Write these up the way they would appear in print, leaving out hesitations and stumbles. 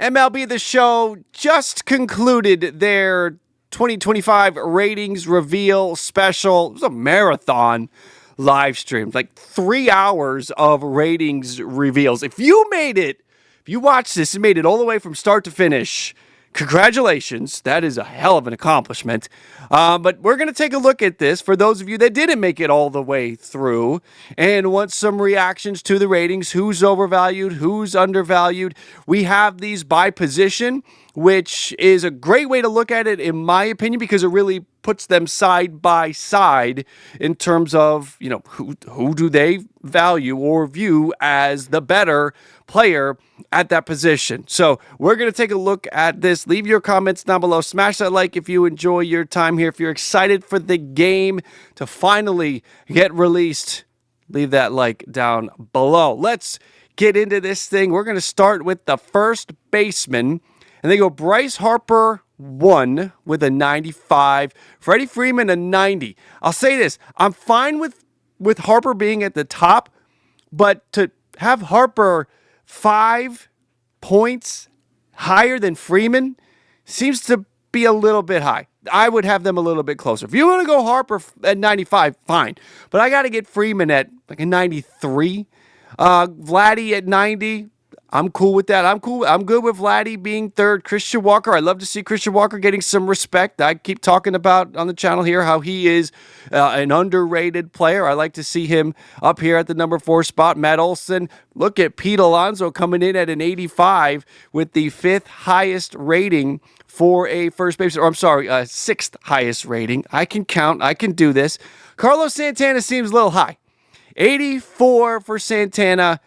MLB The Show just concluded their 2025 ratings reveal special. It was a marathon live stream, like 3 hours of ratings reveals. If you watched this and made it all the way from start to finish, congratulations. That is a hell of an accomplishment. But we're going to take a look at this for those of you that didn't make it all the way through and want some reactions to the ratings. Who's overvalued? Who's undervalued? We have these by position, which is a great way to look at it, in my opinion, because it really puts them side by side in terms of, who do they value or view as the better player at that position. So we're going to take a look at this. Leave your comments down below. Smash that like if you enjoy your time here. If you're excited for the game to finally get released, leave that like down below. Let's get into this thing. We're going to start with the first baseman. And they go Bryce Harper 1 with a 95. Freddie Freeman a 90. I'll say this. I'm fine with Harper being at the top, but to have Harper 5 points higher than Freeman seems to be a little bit high. I would have them a little bit closer. If you want to go Harper at 95, fine. But I got to get Freeman at like a 93. Vladdy at 90. I'm cool with that. I'm good with Vladdy being third. Christian Walker. I love to see Christian Walker getting some respect. I keep talking about on the channel here how he is an underrated player. I like to see him up here at the number 4 spot. Matt Olson. Look at Pete Alonso coming in at an 85 with the 5th highest rating for a first baseman. Or I'm sorry, 6th highest rating. I can count. I can do this. Carlos Santana seems a little high. 84 for Santana.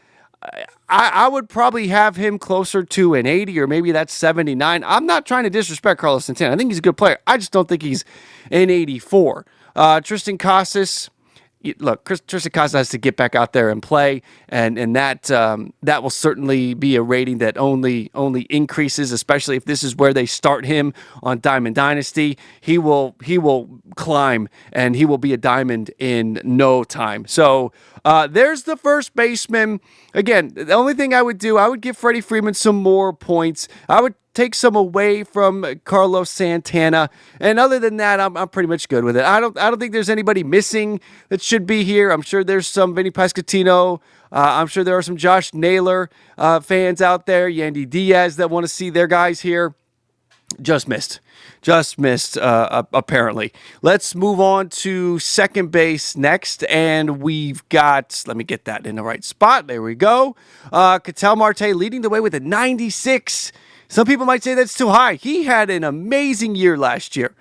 I would probably have him closer to an 80 or maybe that's 79. I'm not trying to disrespect Carlos Santana. I think he's a good player. I just don't think he's an 84. Tristan Casas. Look, Tristan Casas has to get back out there and play, and that will certainly be a rating that only increases, especially if this is where they start him on Diamond Dynasty. He will climb, and he will be a diamond in no time. So there's the first baseman. Again, the only thing I would do, I would give Freddie Freeman some more points. I would take some away from Carlos Santana, and other than that, I'm pretty much good with it. I don't think there's anybody missing that should be here. I'm sure there's some Vinny Pasquantino. I'm sure there are some Josh Naylor fans out there, Yandy Diaz, that want to see their guys here. Just missed, apparently. Let's move on to second base next, and we've got, let me get that in the right spot. There we go. Ketel Marte leading the way with a 96. Some people might say that's too high. He had an amazing year last year.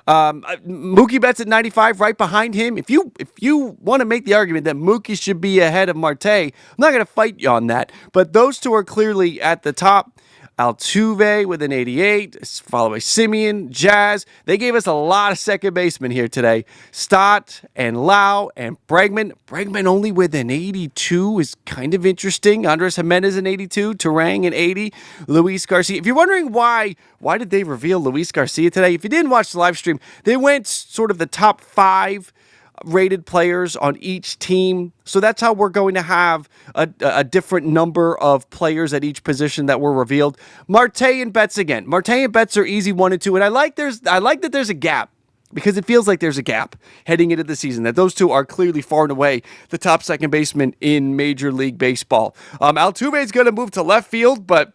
Mookie Betts at 95 right behind him. If you want to make the argument that Mookie should be ahead of Marte, I'm not going to fight you on that. But those two are clearly at the top. Altuve with an 88, followed by Simeon, Jazz. They gave us a lot of second basemen here today. Stott and Lau and Bregman. Bregman only with an 82 is kind of interesting. Andres Jimenez an 82, Turang an 80, Luis Garcia. If you're wondering why did they reveal Luis Garcia today? If you didn't watch the live stream, they went sort of the top 5 rated players on each team. So that's how we're going to have a different number of players at each position that were revealed. Marte and Betts again. Marte and Betts are easy 1 and 2, and I like that there's a gap, because it feels like there's a gap heading into the season, that those two are clearly far and away the top second baseman in Major League Baseball. Altuve is going to move to left field, but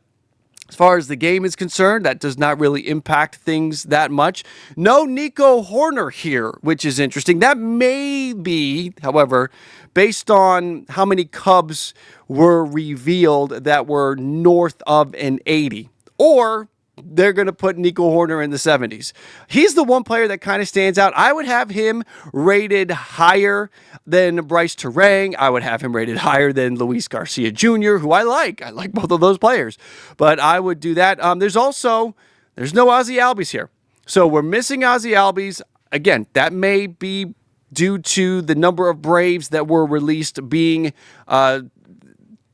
as far as the game is concerned, that does not really impact things that much. No Nico Horner here, which is interesting. That may be, however, based on how many Cubs were revealed that were north of an 80. Or they're going to put Nico Horner in the 70s. He's the one player that kind of stands out. I would have him rated higher than Bryce Turang. I would have him rated higher than Luis Garcia Jr., who I like. I like both of those players. But I would do that. There's no Ozzie Albies here. So we're missing Ozzie Albies. Again, that may be due to the number of Braves that were released being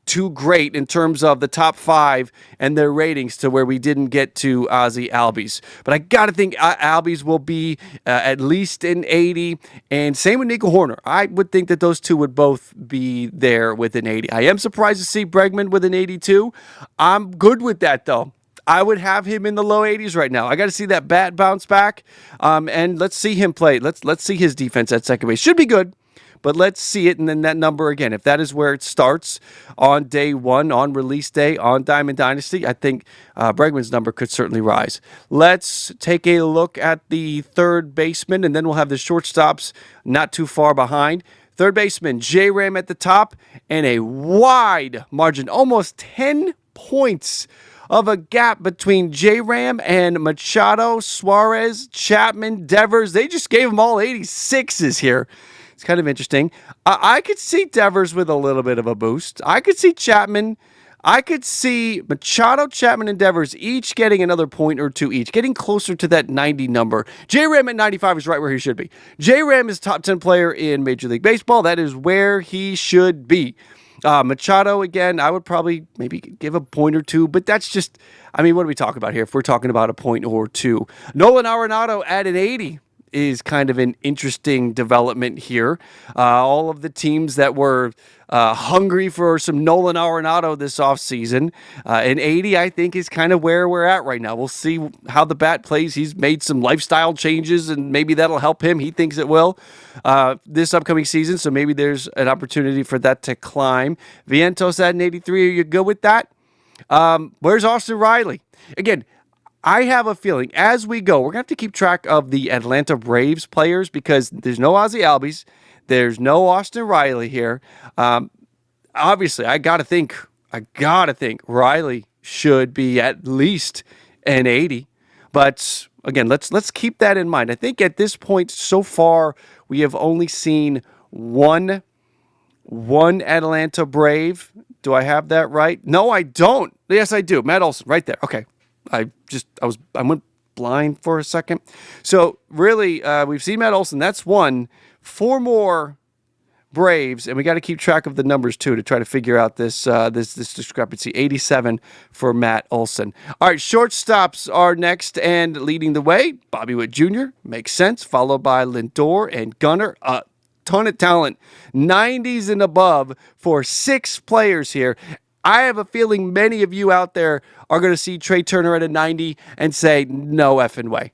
too great in terms of the top 5 and their ratings, to where we didn't get to Ozzie Albies. But I got to think Albies will be at least an 80, and same with Nico Horner. I would think that those two would both be there with an 80. I am surprised to see Bregman with an 82. I'm good with that, though. I would have him in the low 80s right now. I got to see that bat bounce back, and let's see him play. Let's see his defense at second base. Should be good, but let's see it. And then that number again, if that is where it starts on day one, on release day, on Diamond Dynasty, I think Bregman's number could certainly rise. Let's take a look at the third baseman, and then we'll have the shortstops not too far behind. Third baseman, J-Ram at the top, and a wide margin, almost 10 points of a gap between J-Ram and Machado, Suarez, Chapman, Devers. They just gave them all 86s here. It's kind of interesting. I could see Devers with a little bit of a boost. I could see Chapman. I could see Machado, Chapman, and Devers each getting another point or two each, getting closer to that 90 number. J-Ram at 95 is right where he should be. J-Ram is top 10 player in Major League Baseball. That is where he should be. Machado, again, I would probably maybe give a point or two, but that's just, I mean, what are we talking about here if we're talking about a point or two? Nolan Arenado at an 80 is kind of an interesting development here. All of the teams that were hungry for some Nolan Arenado this offseason, an 80, I think, is kind of where we're at right now. We'll see how the bat plays. He's made some lifestyle changes, and maybe that'll help him. He thinks it will this upcoming season, so maybe there's an opportunity for that to climb. Vientos at an 83. Are you good with that? Where's Austin Riley? Again, I have a feeling as we go, we're going to have to keep track of the Atlanta Braves players because there's no Ozzie Albies. There's no Austin Riley here. Obviously, I got to think Riley should be at least an 80. But again, let's keep that in mind. I think at this point so far, we have only seen one Atlanta Brave. Do I have that right? No, I don't. Yes, I do. Matt Olson, right there. Okay. I went blind for a second. So really, we've seen Matt Olson. That's one. 4 more Braves, and we got to keep track of the numbers too to try to figure out this discrepancy. 87 for Matt Olson. All right, shortstops are next, and leading the way, Bobby Witt Jr. makes sense, followed by Lindor and Gunnar. Ton of talent, 90s and above for 6 players here. I have a feeling many of you out there are going to see Trey Turner at a 90 and say, no effing way.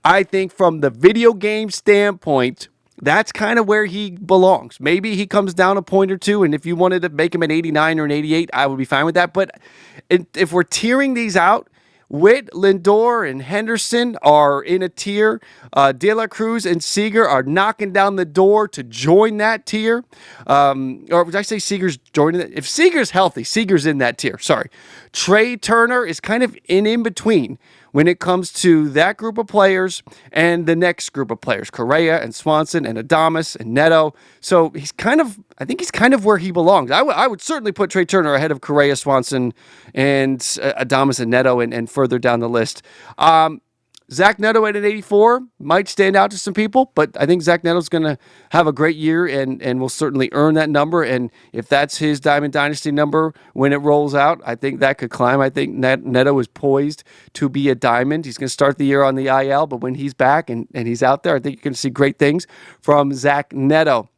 I think from the video game standpoint, that's kind of where he belongs. Maybe he comes down a point or two, and if you wanted to make him an 89 or an 88, I would be fine with that. But if we're tiering these out, Witt, Lindor, and Henderson are in a tier. De La Cruz and Seager are knocking down the door to join that tier. Or did I say Seager's joining it? If Seager's healthy, Seager's in that tier. Sorry. Trey Turner is kind of in between when it comes to that group of players and the next group of players, Correa and Swanson and Adames and Neto. So I think he's kind of where he belongs. I would certainly put Trey Turner ahead of Correa, Swanson, and Adames and Neto and further down the list. Zach Neto at an 84 might stand out to some people, but I think Zach Neto's going to have a great year and will certainly earn that number. And if that's his Diamond Dynasty number when it rolls out, I think that could climb. I think Neto is poised to be a Diamond. He's going to start the year on the IL, but when he's back and he's out there, I think you're going to see great things from Zach Neto.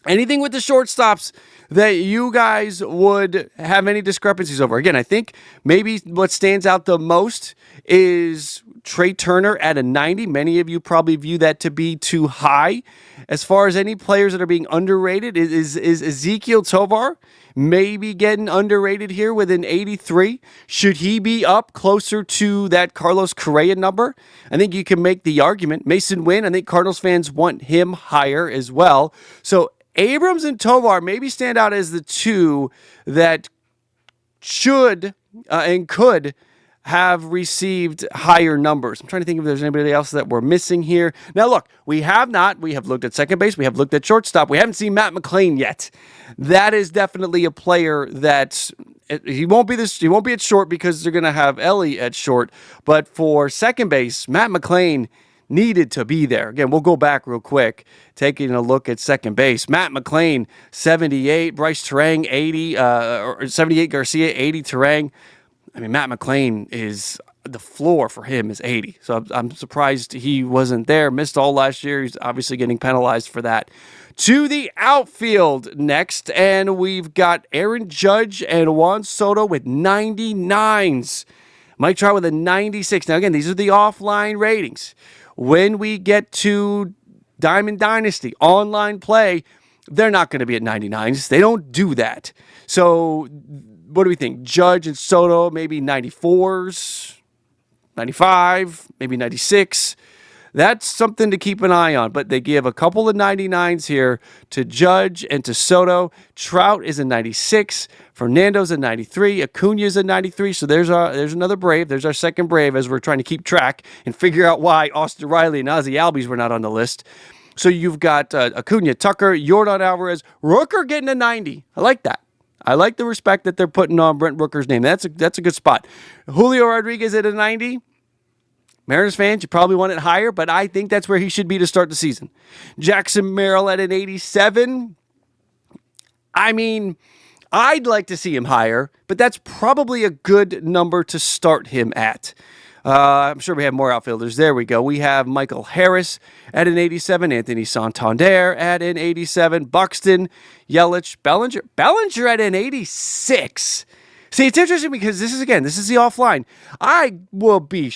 Anything with the shortstops that you guys would have any discrepancies over? Again, I think maybe what stands out the most is Trey Turner at a 90. Many of you probably view that to be too high. As far as any players that are being underrated, is Ezekiel Tovar maybe getting underrated here with an 83? Should he be up closer to that Carlos Correa number? I think you can make the argument. Mason Wynn, I think Cardinals fans want him higher as well. So Abrams and Tovar maybe stand out as the two that should and could have received higher numbers. I'm trying to think if there's anybody else that we're missing here. Now, look, we have looked at second base. We have looked at shortstop. We haven't seen Matt McClain yet. That is definitely a player that he won't be at short because they're going to have Ellie at short. But for second base, Matt McClain needed to be there. Again, we'll go back real quick, taking a look at second base. Matt McClain, 78. Bryce Terang, 80. Or 78. Garcia, 80. Terang. I mean, Matt McClain is the floor for him is 80. So I'm surprised he wasn't there. Missed all last year. He's obviously getting penalized for that. To the outfield next, and we've got Aaron Judge and Juan Soto with 99s. Mike Trout with a 96. Now, again, these are the offline ratings. When we get to Diamond Dynasty, online play, they're not going to be at 99s. They don't do that. So what do we think? Judge and Soto, maybe 94s, 95, maybe 96. That's something to keep an eye on. But they give a couple of 99s here to Judge and to Soto. Trout is a 96. Fernando's a 93. Acuna's a 93. So there's another Brave. There's our second Brave as we're trying to keep track and figure out why Austin Riley and Ozzie Albies were not on the list. So you've got Acuna, Tucker, Yordan Alvarez, Rooker getting a 90. I like that. I like the respect that they're putting on Brent Rooker's name. That's a good spot. Julio Rodriguez at a 90. Mariners fans, you probably want it higher, but I think that's where he should be to start the season. Jackson Merrill at an 87. I mean, I'd like to see him higher, but that's probably a good number to start him at. I'm sure we have more outfielders. There we go. We have Michael Harris at an 87, Anthony Santander at an 87, Buxton, Yelich, Bellinger at an 86. See, it's interesting because this is the offline. I will be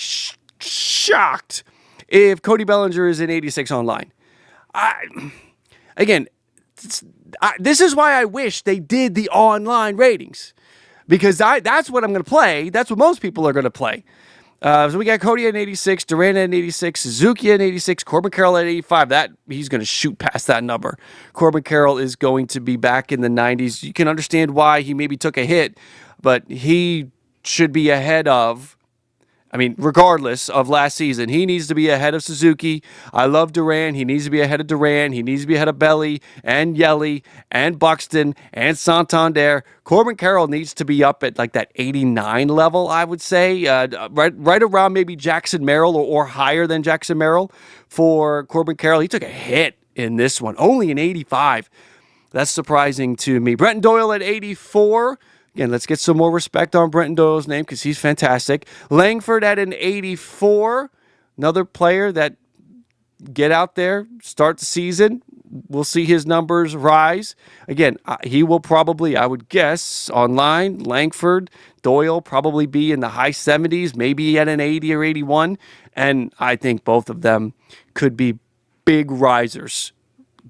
shocked if Cody Bellinger is an 86 online. This is why I wish they did the online ratings, because that's what I'm going to play. That's what most people are going to play. So we got Cody at 86, Durant at 86, Suzuki at 86, Corbin Carroll at 85. That he's going to shoot past that number. Corbin Carroll is going to be back in the 90s. You can understand why he maybe took a hit, but he should be ahead of, regardless of last season, he needs to be ahead of Suzuki. I love Durant. He needs to be ahead of Durant. He needs to be ahead of Belly and Yelly and Buxton and Santander. Corbin Carroll needs to be up at like that 89 level, I would say, right around maybe Jackson Merrill or higher than Jackson Merrill for Corbin Carroll. He took a hit in this one, only an 85. That's surprising to me. Brenton Doyle at 84. Again, let's get some more respect on Brenton Doyle's name because he's fantastic. Langford at an 84. Another player that get out there, start the season. We'll see his numbers rise. Again, he will probably, I would guess, online, Langford, Doyle probably be in the high 70s, maybe at an 80 or 81. And I think both of them could be big risers,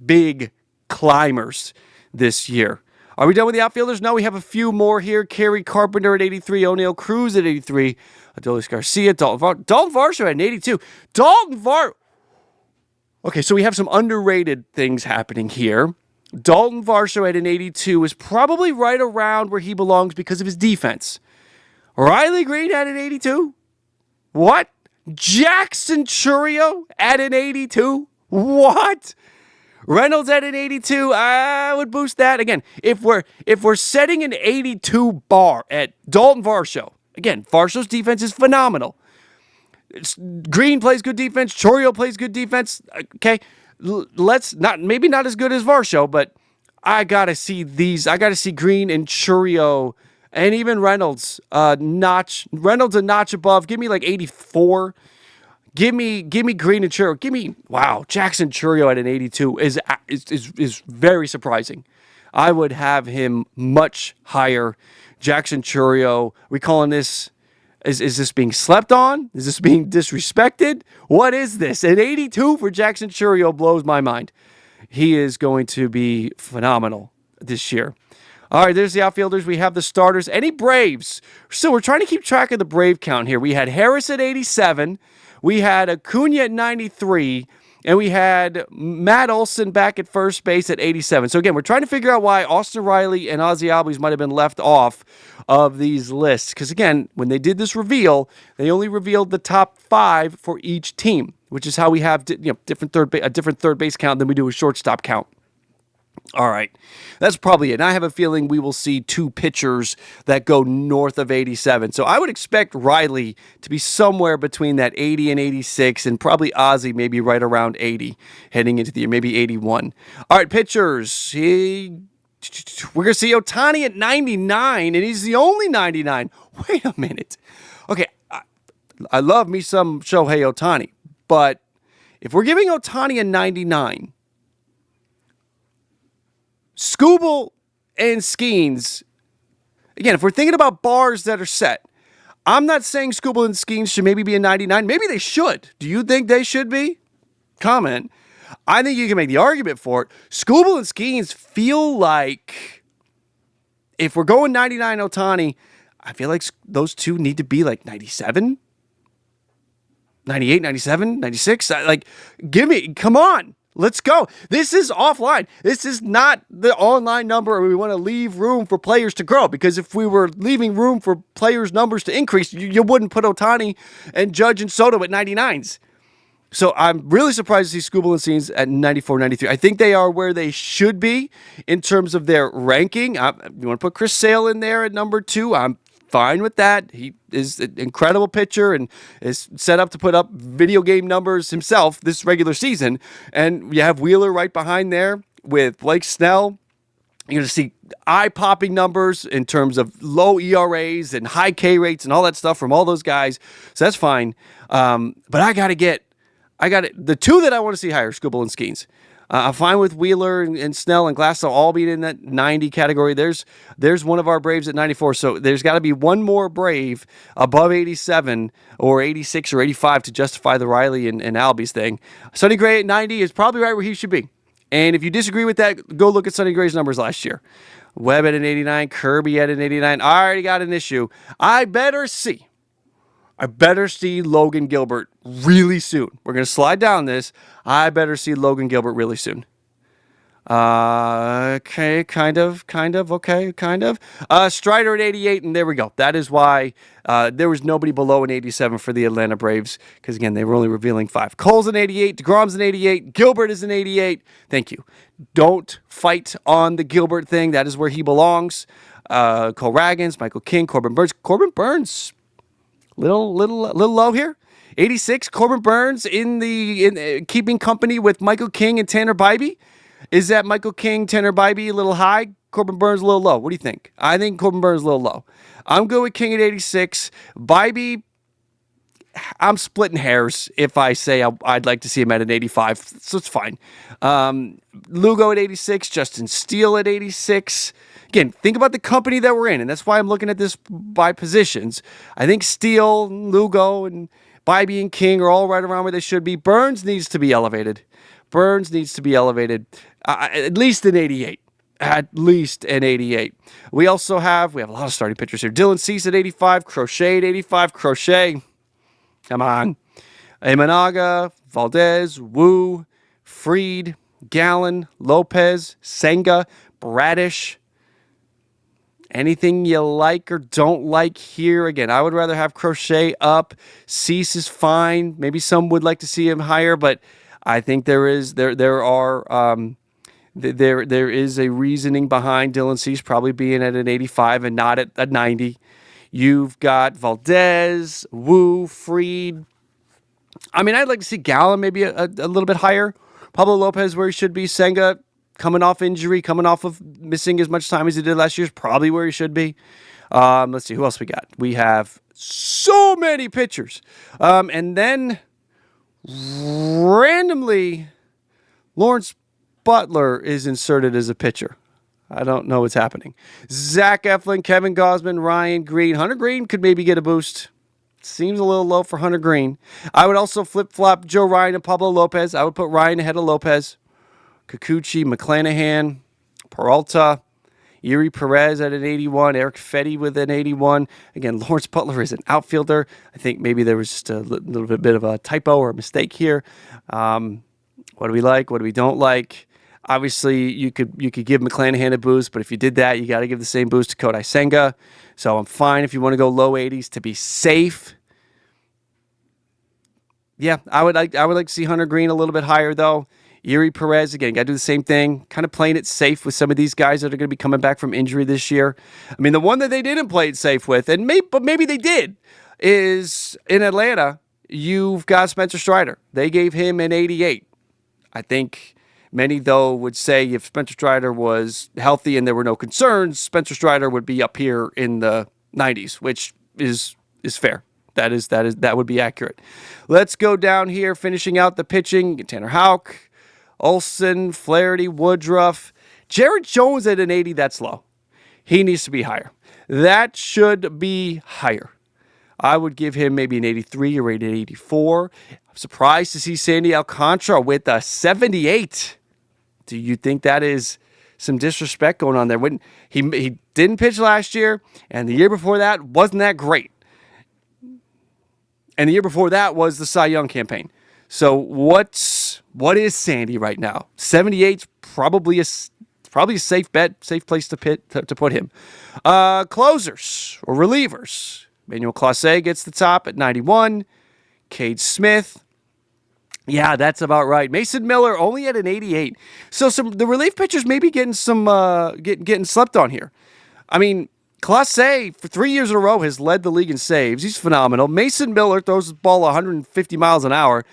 big climbers this year. Are we done with the outfielders? No, we have a few more here. Kerry Carpenter at 83, O'Neill Cruz at 83, Adolis Garcia, Dalton Varsho at an 82. Okay, so we have some underrated things happening here. Dalton Varsho at an 82 is probably right around where he belongs because of his defense. Riley Green at an 82? What? Jackson Chourio at an 82? What? Reynolds at an 82, I would boost that. Again, if we're setting an 82 bar at Dalton Varsho, again, Varsho's defense is phenomenal. Green plays good defense, Chourio plays good defense. Okay, maybe not as good as Varsho, but I gotta see Green and Chourio and even Reynolds Reynolds a notch above. Give me like 84. Give me Green and Chourio. Jackson Chourio at an 82 is very surprising. I would have him much higher. Jackson Chourio, we calling this, is this being slept on? Is this being disrespected? What is this? An 82 for Jackson Chourio blows my mind. He is going to be phenomenal this year. All right, there's the outfielders. We have the starters. Any Braves? So we're trying to keep track of the Brave count here. We had Harris at 87. We had Acuna at 93, and we had Matt Olson back at first base at 87. So again, we're trying to figure out why Austin Riley and Ozzie Albies might have been left off of these lists. Because again, when they did this reveal, they only revealed the top 5 for each team, which is how we have a different third base count than we do a shortstop count. All right, that's probably it. And I have a feeling we will see 2 pitchers that go north of 87. So I would expect Riley to be somewhere between that 80 and 86, and probably Ozzie maybe right around 80 heading into the year, maybe 81. All right, pitchers. We're going to see Ohtani at 99, and he's the only 99. Wait a minute. Okay, I love me some Shohei Ohtani. But if we're giving Ohtani a 99, Skubal and Skeens, again, if we're thinking about bars that are set, I'm not saying Skubal and Skeens should maybe be a 99. Maybe they should. Do you think they should be? Comment. I think you can make the argument for it. Skubal and Skeens feel like, if we're going 99 Ohtani, I feel like those two need to be like 97, 98, 97, 96. Like, come on. Let's go. This is offline. This is not the online number where we want to leave room for players to grow, because if we were leaving room for players' numbers to increase, you wouldn't put Ohtani and Judge and Soto at 99s. So I'm really surprised to see Skubal and Skeens at 94, 93. I think they are where they should be in terms of their ranking. You want to put Chris Sale in there at number 2? I'm fine with that. He is an incredible pitcher and is set up to put up video game numbers himself this regular season. And you have Wheeler right behind there with Blake Snell. You're going to see eye-popping numbers in terms of low ERAs and high K rates and all that stuff from all those guys. So that's fine. But I got it. The two that I want to see higher, Skubal and Skeens. I'm fine with Wheeler and Snell and Glasnow all being in that 90 category. There's one of our Braves at 94. So there's got to be one more Brave above 87 or 86 or 85 to justify the Riley and Albies thing. Sonny Gray at 90 is probably right where he should be. And if you disagree with that, go look at Sonny Gray's numbers last year. Webb at an 89, Kirby at an 89. I already got an issue. I better see Logan Gilbert really soon. We're going to slide down this. I better see Logan Gilbert really soon. Okay, kind of. Strider at 88, and there we go. That is why there was nobody below an 87 for the Atlanta Braves, because, again, they were only revealing 5. Cole's an 88, DeGrom's an 88, Gilbert is an 88. Thank you. Don't fight on the Gilbert thing. That is where he belongs. Cole Ragans, Michael King, Corbin Burns. Little low here. 86, Corbin Burns in keeping company with Michael King and Tanner Bybee. Is that Michael King, Tanner Bybee a little high? Corbin Burns a little low. What do you think? I think Corbin Burns a little low. I'm good with King at 86. Bybee, I'm splitting hairs if I say I'd like to see him at an 85. So it's fine. Lugo at 86. Justin Steele at 86. Again, think about the company that we're in, and that's why I'm looking at this by positions. I think Steele, Lugo, and Bybee and King are all right around where they should be. Burns needs to be elevated. At least an 88. We have a lot of starting pitchers here. Dylan Cease at 85. Crochet at 85. Crochet. Come on. Imanaga, Valdez, Wu, Fried, Gallen, Lopez, Senga, Bradish. Anything you like or don't like here? Again, I would rather have Crochet up. Cease is fine. Maybe some would like to see him higher, but I think there is a reasoning behind Dylan Cease probably being at an 85 and not at a 90. You've got Valdez, Wu, Fried. I mean, I'd like to see Gallen maybe a little bit higher. Pablo Lopez where he should be. Senga coming off injury, coming off of missing as much time as he did last year is probably where he should be. Let's see, who else we got? We have so many pitchers. And then randomly, Lawrence Butler is inserted as a pitcher. I don't know what's happening. Zach Eflin, Kevin Gausman, Ryan Green. Hunter Green could maybe get a boost. Seems a little low for Hunter Green. I would also flip-flop Joe Ryan and Pablo Lopez. I would put Ryan ahead of Lopez. Kikuchi, McClanahan, Peralta, Yuri Perez at an 81, Eric Fetty with an 81. Again, Lawrence Butler is an outfielder. I think maybe there was just a little bit of a typo or a mistake here. What do we like? What do we don't like? Obviously, you could give McClanahan a boost, but if you did that, you got to give the same boost to Kodai Senga. So I'm fine if you want to go low 80s to be safe. Yeah, I would like to see Hunter Green a little bit higher though. Yuri Perez, again, got to do the same thing, kind of playing it safe with some of these guys that are going to be coming back from injury this year. I mean, the one that they didn't play it safe with, but maybe they did, is in Atlanta, you've got Spencer Strider. They gave him an 88. I think many, though, would say if Spencer Strider was healthy and there were no concerns, Spencer Strider would be up here in the 90s, which is fair. That would be accurate. Let's go down here, finishing out the pitching. Tanner Houck, Olsen, Flaherty, Woodruff. Jared Jones at an 80, that's low. He needs to be higher. That should be higher. I would give him maybe an 83 or an 84. I'm surprised to see Sandy Alcantara with a 78. Do you think that is some disrespect going on there? When he didn't pitch last year, and the year before that wasn't that great. And the year before that was the Cy Young campaign. So what is Sandy right now? 78's probably a safe bet, safe place to put him. Closers or relievers. Manuel Clase gets the top at 91. Cade Smith. Yeah, that's about right. Mason Miller only at an 88. So the relief pitchers may be getting getting slept on here. I mean, Clase, for 3 years in a row, has led the league in saves. He's phenomenal. Mason Miller throws the ball 150 miles an hour.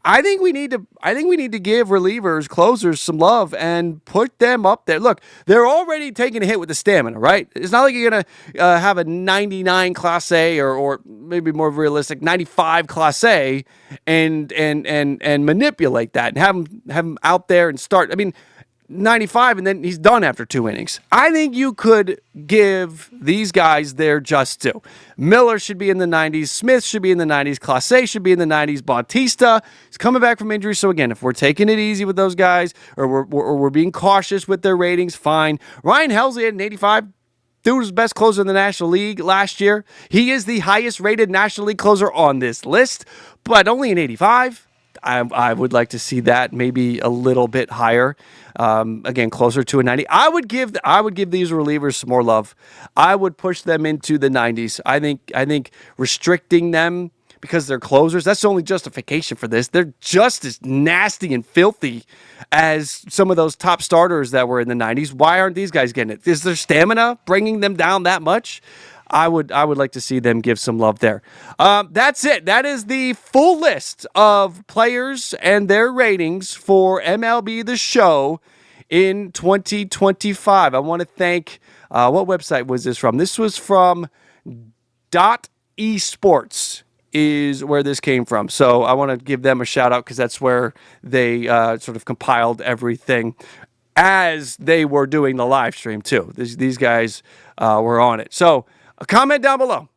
I think we need to give relievers, closers some love and put them up there. Look, they're already taking a hit with the stamina, right? It's not like you're gonna have a 99 Clase or maybe more realistic 95 Clase and manipulate that and have him out there and start. I mean, 95 and then he's done after 2 innings. I think you could give these guys their just due. Miller should be in the 90s. Smith should be in the 90s. Clase should be in the 90s. Bautista is coming back from injury. So again, if we're taking it easy with those guys or we're being cautious with their ratings, fine. Ryan Helsley had an 85. Dude was best closer in the National League last year. He is the highest rated National League closer on this list, but only an 85. I would like to see that maybe a little bit higher. Again, closer to a 90. I would give these relievers some more love. I would push them into the 90s. I think restricting them because they're closers, that's the only justification for this. They're just as nasty and filthy as some of those top starters that were in the 90s. Why aren't these guys getting it? Is their stamina bringing them down that much? I would like to see them give some love there. That's it. That is the full list of players and their ratings for MLB The Show in 2025. I want to thank, what website was this from? This was from .esports is where this came from. So I want to give them a shout out because that's where they sort of compiled everything as they were doing the live stream too. These guys were on it. So a comment down below.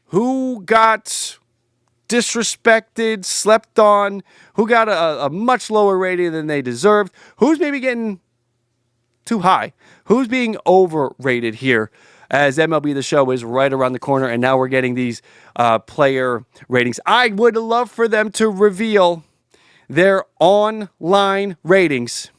Who got disrespected, slept on? Who got a much lower rating than they deserved? Who's maybe getting too high? Who's being overrated here? As MLB The Show is right around the corner, and now we're getting these player ratings. I would love for them to reveal their online ratings.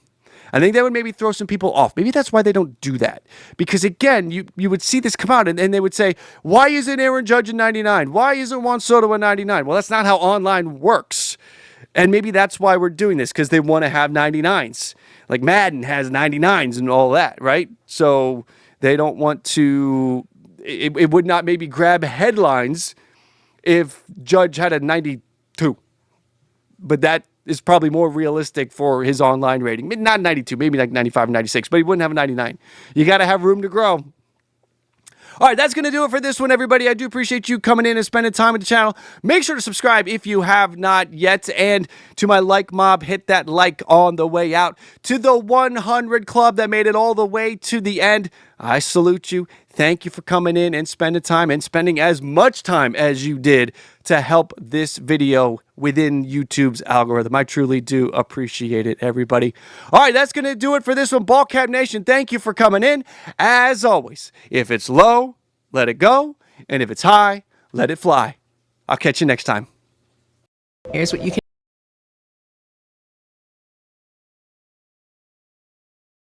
I think that would maybe throw some people off. Maybe that's why they don't do that. Because again, you would see this come out and they would say, why isn't Aaron Judge a 99? Why isn't Juan Soto a 99? Well, that's not how online works. And maybe that's why we're doing this, because they want to have 99s. Like Madden has 99s and all that, right? So they don't want to, it would not maybe grab headlines if Judge had a 92. But that is probably more realistic for his online rating. Not 92, maybe like 95, 96, but he wouldn't have a 99. You got to have room to grow. All right, that's going to do it for this one, everybody. I do appreciate you coming in and spending time with the channel. Make sure to subscribe if you have not yet. And to my like mob, hit that like on the way out. To the 100 club that made it all the way to the end, I salute you. Thank you for coming in and spending time and spending as much time as you did to help this video within YouTube's algorithm. I truly do appreciate it, everybody. All right, that's going to do it for this one. Ballcap Nation, thank you for coming in. As always, if it's low, let it go. And if it's high, let it fly. I'll catch you next time. Here's what you can